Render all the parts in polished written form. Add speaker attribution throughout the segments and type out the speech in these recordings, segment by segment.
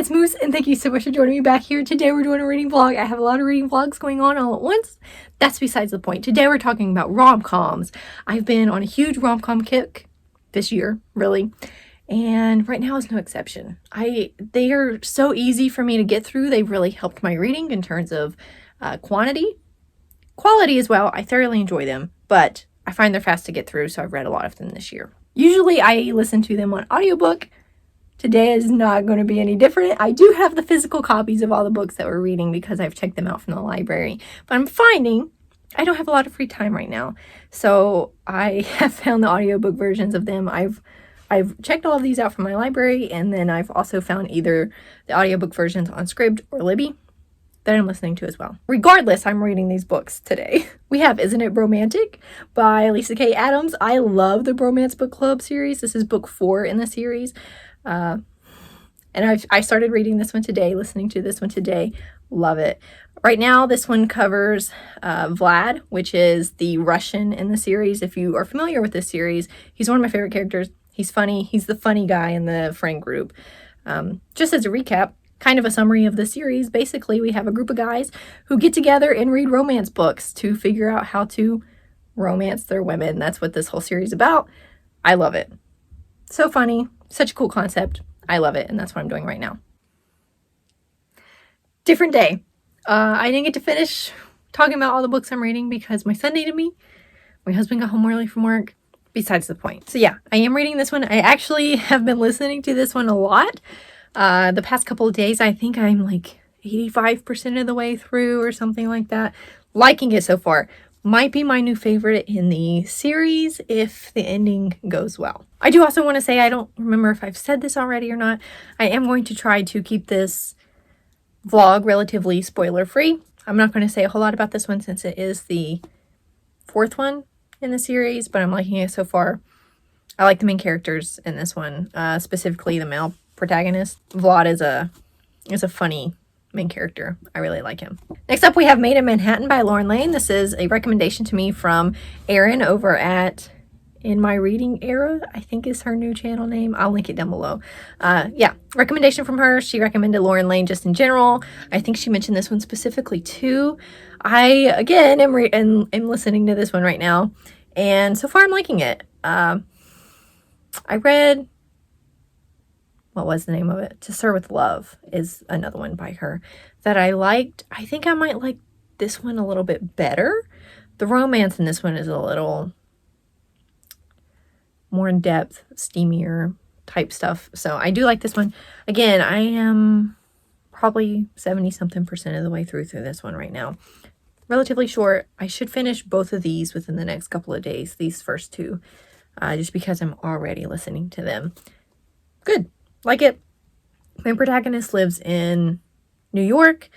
Speaker 1: it's Moose, and thank you so much for joining me back here. Today we're doing a reading vlog. I have a lot of reading vlogs going on all at once. That's besides the point. Today we're talking about rom-coms. I've been on a huge rom-com kick this year, really, and right now is no exception. They are so easy for me to get through. They've really helped my reading in terms of quality as well. I thoroughly enjoy them, but I find they're fast to get through, so I've read a lot of them this year. Usually I listen to them on audiobook. Today is not going to be any different. I do have the physical copies of all the books that we're reading because I've checked them out from the library. But I'm finding I don't have a lot of free time right now. So I have found the audiobook versions of them. I've checked all of these out from my library, and then I've also found either the audiobook versions on Scribd or Libby that I'm listening to as well. Regardless, I'm reading these books today. We have Isn't It Romantic by Lisa K. Adams. I love the Bromance Book Club series. This is book 4 in the series. And I started reading this one today, listening to this one today. Love it. Right now, this one covers Vlad, which is the Russian in the series. If you are familiar with this series, he's one of my favorite characters. He's funny. He's the funny guy in the friend group. Just as a recap, kind of a summary of the series, basically we have a group of guys who get together and read romance books to figure out how to romance their women. That's what this whole series is about. I love it. So funny. Such a cool concept. I love it, and that's what I'm doing right now. Different day. I didn't get to finish talking about all the books I'm reading because my son needed me. My husband got home early from work. Besides the point. So yeah, I am reading this one. I actually have been listening to this one a lot. The past couple of days, I think I'm like 85% of the way through or something like that. Liking it so far. Might be my new favorite in the series if the ending goes well. I do also want to say, I don't remember if I've said this already or not. I am going to try to keep this vlog relatively spoiler free. I'm not going to say a whole lot about this one since it is the 4th one in the series, but I'm liking it so far. I like the main characters in this one, specifically the male protagonist. Vlad is a funny main character. I really like him. Next up, we have Made in Manhattan by Lauren Lane. This is a recommendation to me from Erin over at In My Reading Era, I think is her new channel name. I'll link it down below. Yeah, recommendation from her. She recommended Lauren Lane just in general. I think she mentioned this one specifically too. I, again, am listening to this one right now, and so far I'm liking it. I read, what was the name of it? To Sir with Love is another one by her that I liked. I think I might like this one a little bit better. The romance in this one is a little more in depth, steamier type stuff. So I do like this one. Again, I am probably 70-something% of the way through this one right now. Relatively short. I should finish both of these within the next couple of days, these first two, just because I'm already listening to them. Good. Like it. My protagonist lives in New York,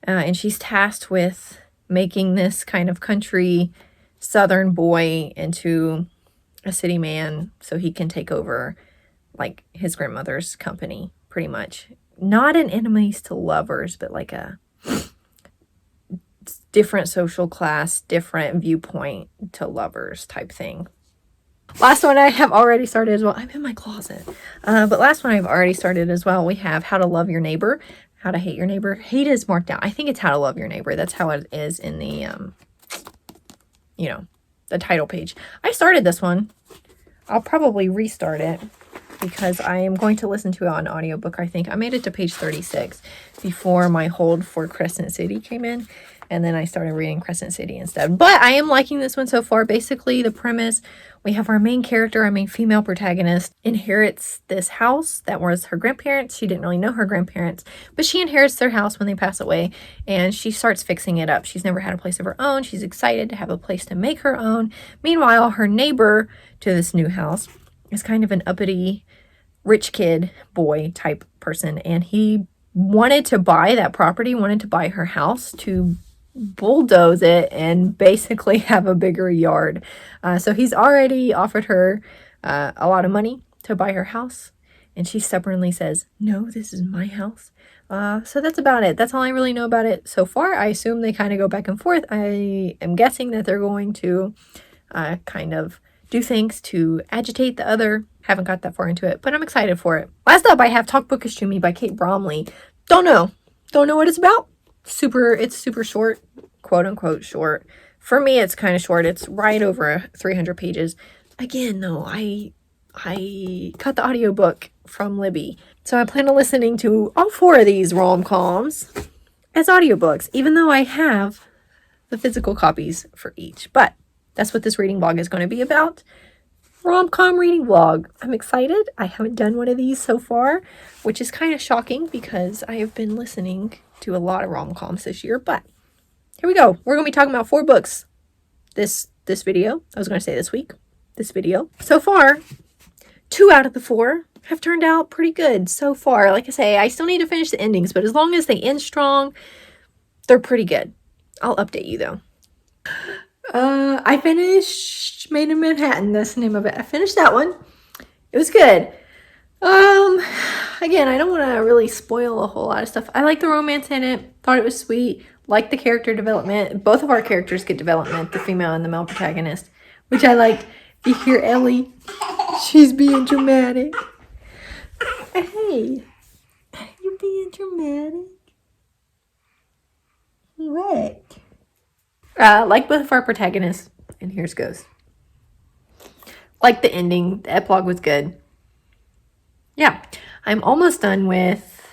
Speaker 1: and she's tasked with making this kind of country southern boy into a city man so he can take over like his grandmother's company, pretty much. Not an enemies to lovers, but like a different social class, different viewpoint to lovers type thing. Last one I have already started as well. I'm in my closet. But last one I've already started as well. We have How to Love Your Neighbor. How to Hate Your Neighbor. Hate is marked out. I think it's How to Love Your Neighbor. That's how it is in the, the title page. I started this one. I'll probably restart it because I am going to listen to it on audiobook, I think. I made it to page 36 before my hold for Crescent City came in. And then I started reading Crescent City instead. But I am liking this one so far. Basically, the premise, we have our main character, our main female protagonist, inherits this house that was her grandparents. She didn't really know her grandparents, but she inherits their house when they pass away, and she starts fixing it up. She's never had a place of her own. She's excited to have a place to make her own. Meanwhile, her neighbor to this new house is kind of an uppity, rich kid boy type person, and he wanted to buy that property, wanted to buy her house to bulldoze it and basically have a bigger yard. So he's already offered her a lot of money to buy her house, and she stubbornly says, no, this is my house. So that's about it. That's all I really know about it so far. I assume they kind of go back and forth. I am guessing that they're going to kind of do things to agitate the other Haven't got that far into it, but I'm excited for it. Last up, I have Talk Bookish to Me by Kate Bromley. Don't know what it's about. It's super short, quote unquote short. For me, it's kind of short. It's right over 300 pages. Again, though, I cut the audiobook from Libby, so I plan on listening to all 4 of these rom-coms as audiobooks, even though I have the physical copies for each. But that's what this reading blog is going to be about. Rom-com reading vlog. I'm excited. I haven't done one of these so far, which is kind of shocking because I have been listening to a lot of rom-coms this year, but here we go. We're going to be talking about 4 books this video. I was going to say this week. This video. So far, 2 out of the 4 have turned out pretty good so far. Like I say, I still need to finish the endings, but as long as they end strong, they're pretty good. I'll update you though. I finished Made in Manhattan. That's the name of it. I finished that one. It was good. Again, I don't want to really spoil a whole lot of stuff. I like the romance in it. Thought it was sweet. Like the character development. Both of our characters get development, the female and the male protagonist, which I like. You hear Ellie? She's being dramatic. Hey, you're being dramatic. What? Like both of our protagonists, and here's goes. Like the ending, the epilogue was good. Yeah, I'm almost done with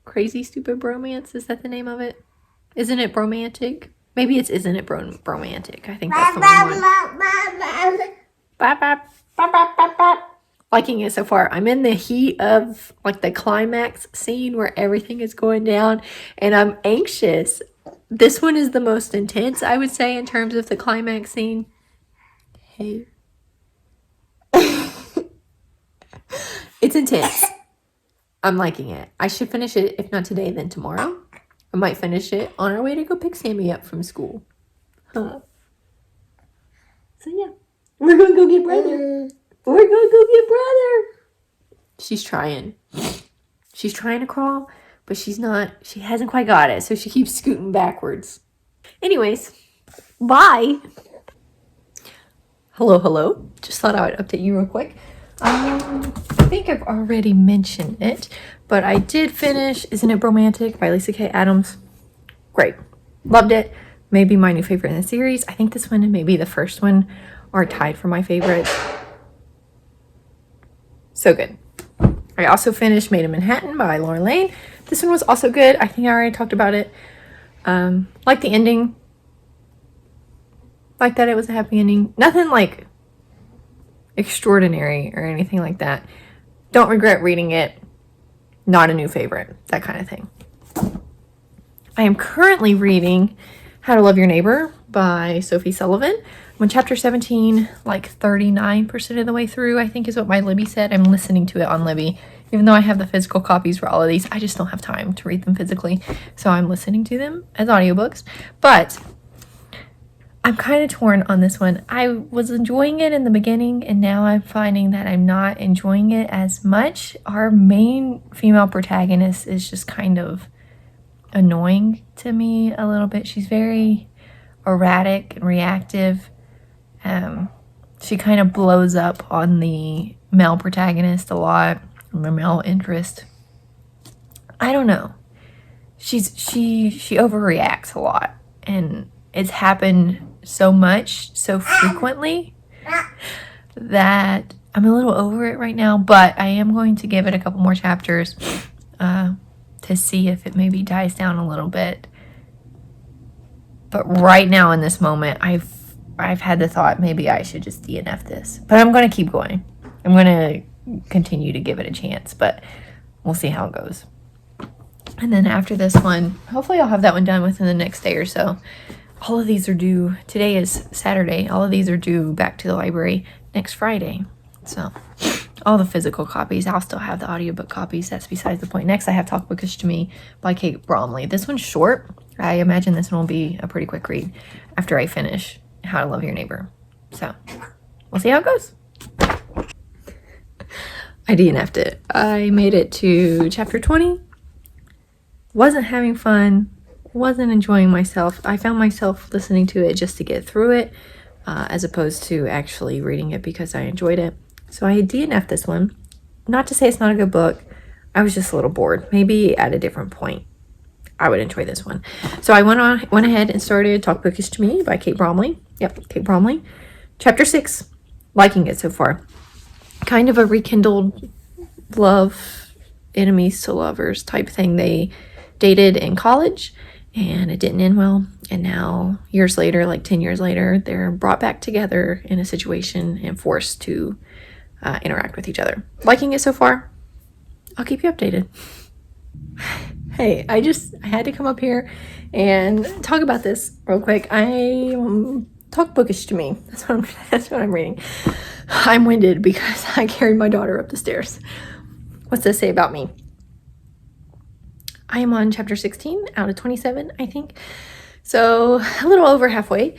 Speaker 1: Crazy Stupid Bromance. Is that the name of it? Isn't it Bromantic? Maybe it's Isn't It Bromantic? I think that's the one. Liking it so far. I'm in the heat of like the climax scene where everything is going down, and I'm anxious. This one is the most intense, I would say, in terms of the climax scene. Hey. It's intense. I'm liking it. I should finish it, if not today, then tomorrow. I might finish it on our way to go pick Sammy up from school. Huh. So yeah. We're going to go get brother. We're going to go get brother. She's trying. She's trying to crawl, but she hasn't quite got it, so she keeps scooting backwards. Anyways, bye. Hello. Just thought I would update you real quick. I think I've already mentioned it, but I did finish Isn't It Romantic by Lisa K. Adams. Great. Loved it. Maybe my new favorite in the series. I think this one and maybe the first one are tied for my favorite. So good. I also finished Made in Manhattan by Lauren Lane. This one was also good. I think I already talked about it. Like the ending. Like that it was a happy ending. Nothing like extraordinary or anything like that. Don't regret reading it. Not a new favorite. That kind of thing. I am currently reading How to Love Your Neighbor by Sophie Sullivan. I'm on chapter 17, like 39% of the way through, I think is what my Libby said. I'm listening to it on Libby. Even though I have the physical copies for all of these, I just don't have time to read them physically. So I'm listening to them as audiobooks. But I'm kind of torn on this one. I was enjoying it in the beginning, and now I'm finding that I'm not enjoying it as much. Our main female protagonist is just kind of annoying to me a little bit. She's very erratic and reactive. She kind of blows up on the male protagonist a lot, the male interest. I don't know. She overreacts a lot, and it's happened so much, so frequently, that I'm a little over it right now, but I am going to give it a couple more chapters to see if it maybe dies down a little bit. But right now in this moment, I've had the thought maybe I should just DNF this. But I'm going to keep going. I'm going to continue to give it a chance, but we'll see how it goes. And then after this one, hopefully I'll have that one done within the next day or so. All of these are due, today is Saturday, all of these are due back to the library next Friday. So all the physical copies, I'll still have the audiobook copies. That's besides the point. Next I have Talk Bookish to Me by Kate Bromley. This one's short. I imagine this one will be a pretty quick read after I finish How to Love Your Neighbor. So we'll see how it goes. I DNF'd it. I made it to chapter 20. Wasn't having fun. Wasn't enjoying myself. I found myself listening to it just to get through it, as opposed to actually reading it because I enjoyed it. So I DNF'd this one. Not to say it's not a good book. I was just a little bored. Maybe at a different point I would enjoy this one. So I went ahead and started Talk Bookish to Me by Kate Bromley. Yep, Kate Bromley. Chapter 6. Liking it so far. Kind of a rekindled love, enemies to lovers type thing. They dated in college and it didn't end well. And now, years later, like 10 years later, they're brought back together in a situation and forced to interact with each other. Liking it so far. I'll keep you updated. Hey, I had to come up here and talk about this real quick. Talk Bookish to Me. That's what I'm reading. I'm winded because I carried my daughter up the stairs. What's this say about me? I am on chapter 16 out of 27, I think. So a little over halfway.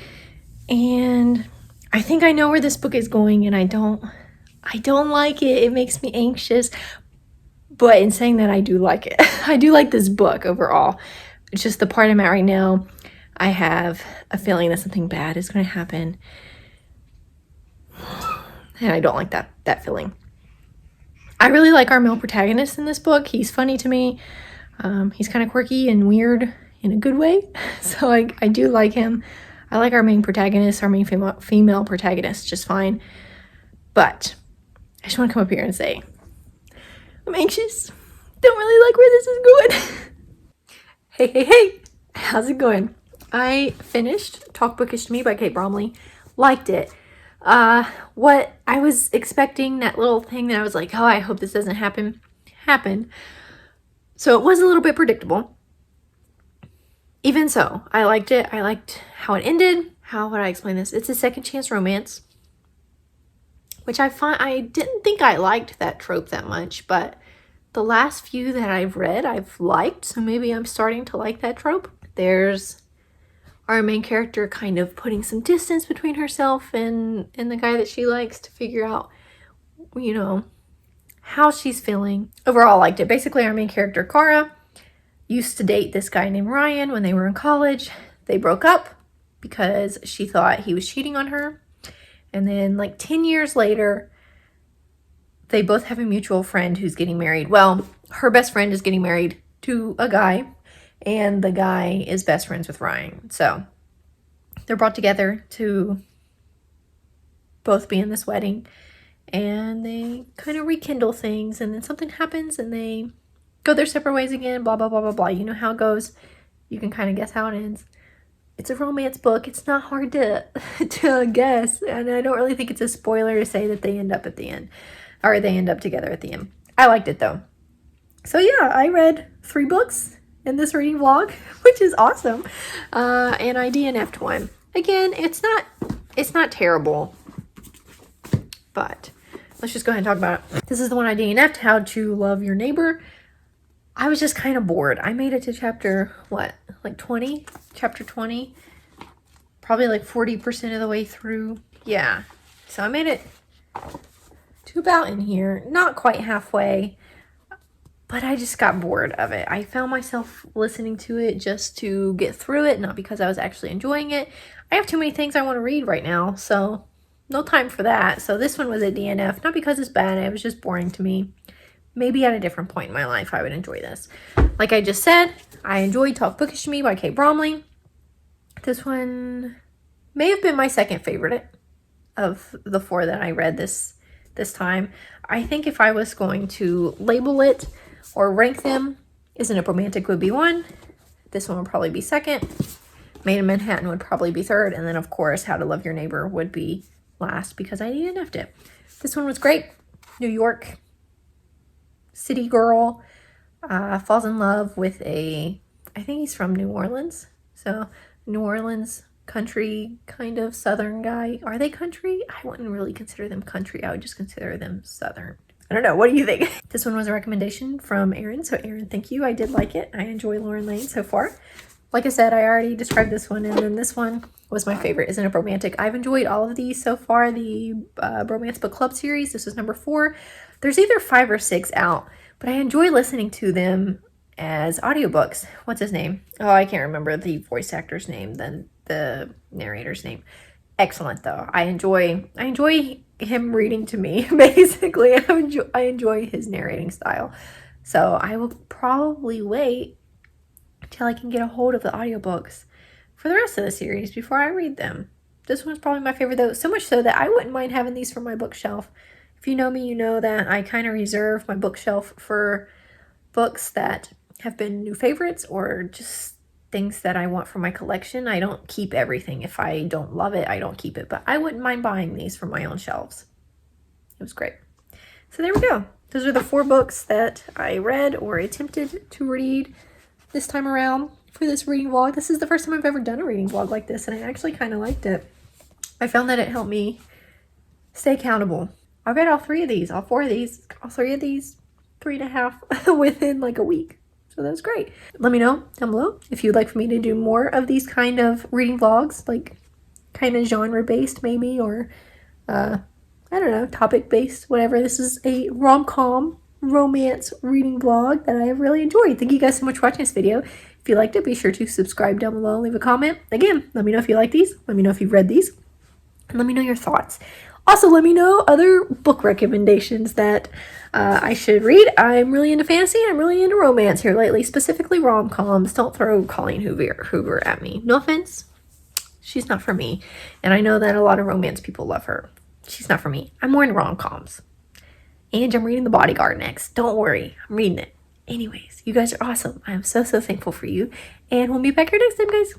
Speaker 1: And I think I know where this book is going, and I don't like it. It makes me anxious. But in saying that, I do like it. I do like this book overall. It's just the part I'm at right now. I have a feeling that something bad is going to happen. And I don't like that feeling. I really like our male protagonist in this book. He's funny to me. He's kind of quirky and weird in a good way. So I do like him. I like our main protagonist, our main female protagonist, just fine. But I just want to come up here and say, I'm anxious. Don't really like where this is going. Hey. How's it going? I finished Talk Bookish to Me by Kate Bromley. Liked it. What I was expecting, that little thing that I was like, oh, I hope this doesn't happen, happened. So it was a little bit predictable. Even so, I liked it. I liked how it ended. How would I explain this? It's a second chance romance, which I didn't think I liked that trope that much, but the last few that I've read, I've liked, so maybe I'm starting to like that trope. There's our main character kind of putting some distance between herself and the guy that she likes to figure out, how she's feeling. Overall, I liked it. Basically, our main character, Cara, used to date this guy named Ryan when they were in college. They broke up because she thought he was cheating on her. And then like 10 years later, they both have a mutual friend who's getting married. Well, her best friend is getting married to a guy, and the guy is best friends with Ryan. So they're brought together to both be in this wedding, and they kind of rekindle things, and then something happens and they go their separate ways again, blah, blah, blah, blah, blah. You know how it goes. You can kind of guess how it ends. It's a romance book. It's not hard to guess, and I don't really think it's a spoiler to say that they end up at the end, or they end up together at the end. I liked it though. So yeah, I read 3 books in this reading vlog, which is awesome. And I DNF'd one. Again, it's not terrible, but let's just go ahead and talk about it. This is the one I DNF'd, How to Love Your Neighbor. I was just kind of bored. I made it to chapter, 20? Chapter 20. Probably like 40% of the way through. Yeah. So I made it to about in here. Not quite halfway. But I just got bored of it. I found myself listening to it just to get through it, not because I was actually enjoying it. I have too many things I want to read right now, so no time for that. So this one was a DNF, not because it's bad, it was just boring to me. Maybe at a different point in my life I would enjoy this. Like I just said, I enjoyed Talk Bookish to Me by Kate Bromley. This one may have been my second favorite of the 4 that I read this time. I think if I was going to label it or rank them, Isn't It Romantic would be 1. This one would probably be 2nd. Made in Manhattan would probably be 3rd. And then, of course, How to Love Your Neighbor would be last because I DNF'd it. This one was great. New York city girl falls in love with I think he's from New Orleans. So, New Orleans country kind of southern guy. Are they country? I wouldn't really consider them country. I would just consider them southern. I don't know. What do you think? This one was a recommendation from Erin. So Erin, thank you. I did like it. I enjoy Lauren Lane so far. Like I said, I already described this one, and then this one was my favorite. Isn't It Romantic? I've enjoyed all of these so far. The Romance Book Club series. This is number 4. There's either 5 or 6 out, but I enjoy listening to them as audiobooks. What's his name? Oh, I can't remember the voice actor's name, then the narrator's name. Excellent though. I enjoy him reading to me, basically. I enjoy his narrating style. So I will probably wait till I can get a hold of the audiobooks for the rest of the series before I read them. This one's probably my favorite, though, so much so that I wouldn't mind having these for my bookshelf. If you know me, you know that I kind of reserve my bookshelf for books that have been new favorites or just things that I want for my collection. I don't keep everything. If I don't love it, I don't keep it. But I wouldn't mind buying these for my own shelves. It was great. So there we go. Those are the 4 books that I read or attempted to read this time around for this reading vlog. This is the first time I've ever done a reading vlog like this, and I actually kind of liked it. I found that it helped me stay accountable. I read all 3 of these, all 4 of these, all 3 of these, 3.5 within like a week. So that was great. Let me know down below if you'd like for me to do more of these kind of reading vlogs, like kind of genre based maybe, or I don't know, topic based, whatever. This is a rom-com romance reading vlog that I have really enjoyed. Thank you guys so much for watching this video. If you liked it, be sure to subscribe down below and leave a comment. Again, let me know if you like these. Let me know if you've read these. And let me know your thoughts. Also, let me know other book recommendations that I should read. I'm really into fantasy. I'm really into romance here lately, specifically rom-coms. Don't throw Colleen Hoover at me. No offense. She's not for me. And I know that a lot of romance people love her. She's not for me. I'm more into rom-coms. And I'm reading The Bodyguard next. Don't worry. I'm reading it. Anyways, you guys are awesome. I am so, so thankful for you. And we'll be back here next time, guys.